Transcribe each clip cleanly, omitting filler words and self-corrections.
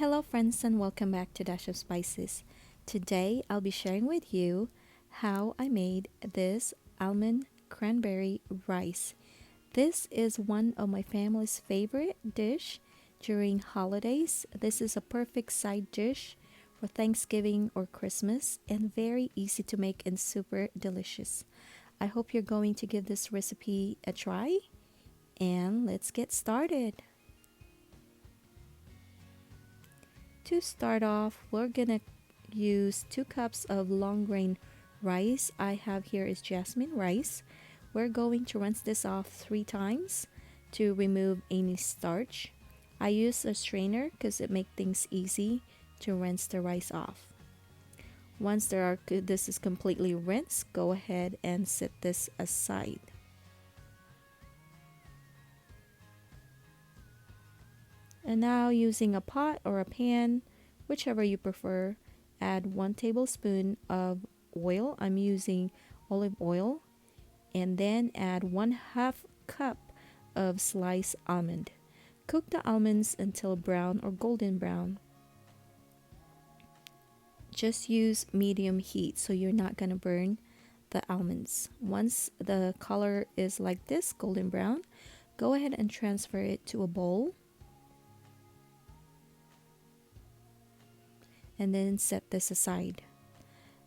Hello friends and welcome back to Dash of Spices. Today I'll be sharing with you how I made this almond cranberry rice. This is one of my family's favorite dish during holidays. This is a perfect side dish for Thanksgiving or Christmas and very easy to make and super delicious. I hope you're going to give this recipe a try and let's get started. To start off, we're gonna use 2 cups of long grain rice. I have here is jasmine rice. We're going to rinse this off 3 times to remove any starch. I use a strainer because it makes things easy to rinse the rice off. Once this is completely rinsed, go ahead and set this aside. And now using a pot or a pan, whichever you prefer, add 1 tablespoon of oil. I'm using olive oil. And then add 1/2 cup of sliced almond. Cook the almonds until brown or golden brown. Just use medium heat so you're not going to burn the almonds. Once the color is like this, golden brown, go ahead and transfer it to a bowl. And then set this aside.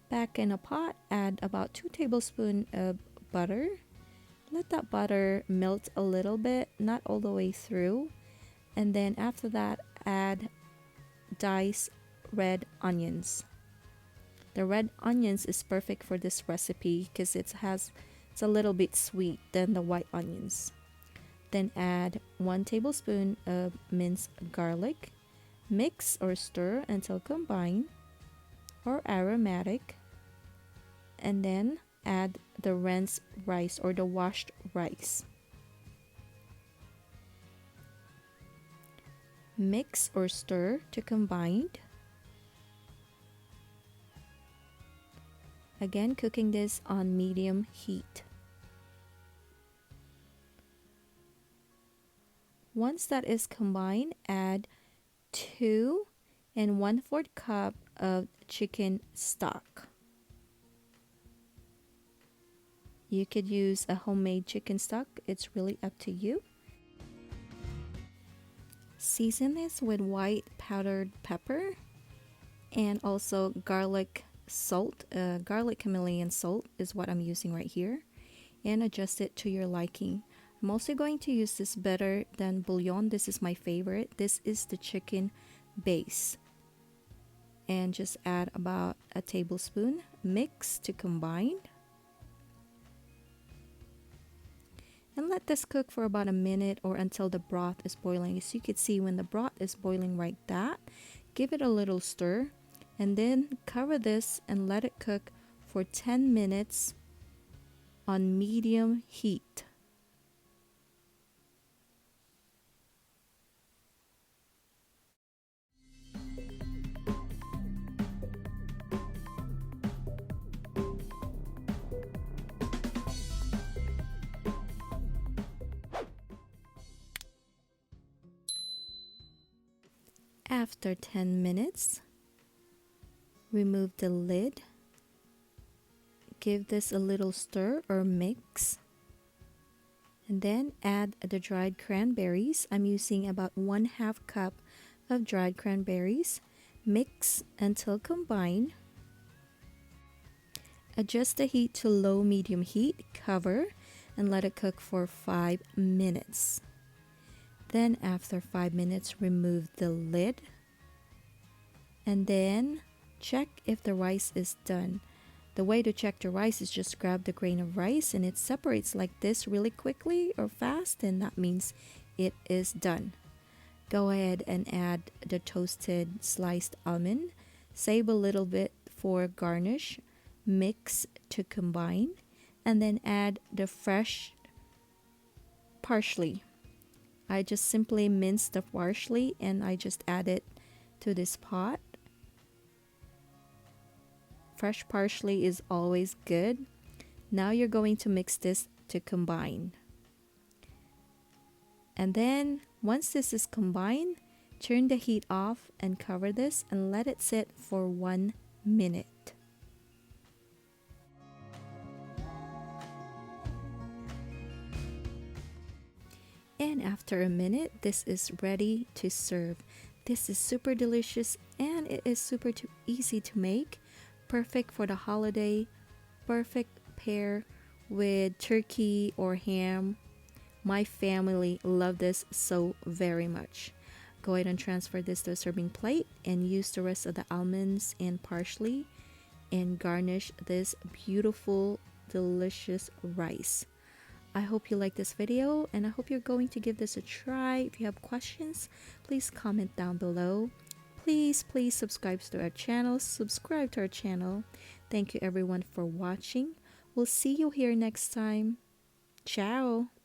Back in a pot, add about 2 tablespoons of butter. Let that butter melt a little bit, not all the way through. And then after that, add diced red onions. The red onions is perfect for this recipe because it's a little bit sweet than the white onions. Then add 1 tablespoon of minced garlic. Mix or stir until combined or aromatic, and then add the rinsed rice or the washed rice. Mix or stir to combine. Again, cooking this on medium heat. Once that is combined, add 2 1/4 cup of chicken stock. You could use a homemade chicken stock, it's really up to you. Season this with white powdered pepper and also garlic salt. Garlic chameleon salt is what I'm using right here, and adjust it to your liking. I'm also going to use this better than bouillon. This is my favorite. This is the chicken base. And just add about a tablespoon. Mix to combine. And let this cook for about a minute or until the broth is boiling. As you can see, when the broth is boiling like that, give it a little stir. And then cover this and let it cook for 10 minutes on medium heat. After 10 minutes, remove the lid. Give this a little stir or mix. And then add the dried cranberries. I'm using about 1/2 cup of dried cranberries. Mix until combined. Adjust the heat to low medium heat. Cover and let it cook for 5 minutes. Then after 5 minutes, remove the lid. And then check if the rice is done. The way to check the rice is just grab the grain of rice and it separates like this really quickly or fast, and that means it is done. Go ahead and add the toasted sliced almond. Save a little bit for garnish. Mix to combine. And then add the fresh parsley. I just simply mince the parsley and I just add it to this pot. Fresh parsley is always good. Now you're going to mix this to combine. And then once this is combined, Turn the heat off and cover this and let it sit for 1 minute. And after a minute, this is ready to serve. This is super delicious and it is super easy to make. Perfect for the holiday. Perfect pair with turkey or ham. My family love this so very much. Go ahead and transfer this to a serving plate and use the rest of the almonds and parsley and garnish this beautiful, delicious rice. I hope you like this video and I hope you're going to give this a try. If you have questions, please comment down below. Please subscribe to our channel. Subscribe to our channel. Thank you everyone for watching. We'll see you here next time. Ciao!